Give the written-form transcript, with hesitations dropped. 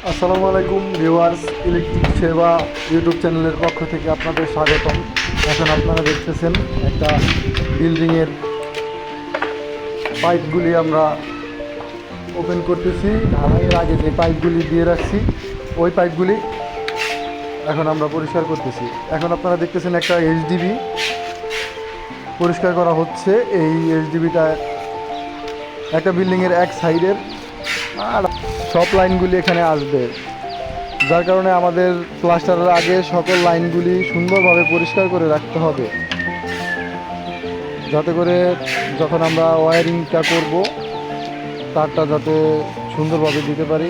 আসসালামু আলাইকুম viewers, electric সেবা ইউটিউব চ্যানেলের পক্ষ থেকে আপনাদের স্বাগতম। এখন আপনারা দেখতেছেন একটা বিল্ডিংয়ের পাইপগুলি আমরা ওপেন করতেছি। ঢালাইয়ের আগে যে পাইপগুলি দিয়ে রাখছি ওই পাইপগুলি এখন আমরা পরিষ্কার করতেছি। এখন আপনারা দেখতেছেন একটা এইচডিবি পরিষ্কার করা হচ্ছে। এই এইচডিবিটা একটা বিল্ডিংয়ের এক সাইডের, আর সব লাইনগুলি এখানে আসবে, যার কারণে আমাদের প্লাস্টারের আগে সকল লাইনগুলি সুন্দরভাবে পরিষ্কার করে রাখতে হবে, যাতে করে যখন আমরা ওয়্যারিংটা করব তারটা যাতে সুন্দরভাবে দিতে পারি।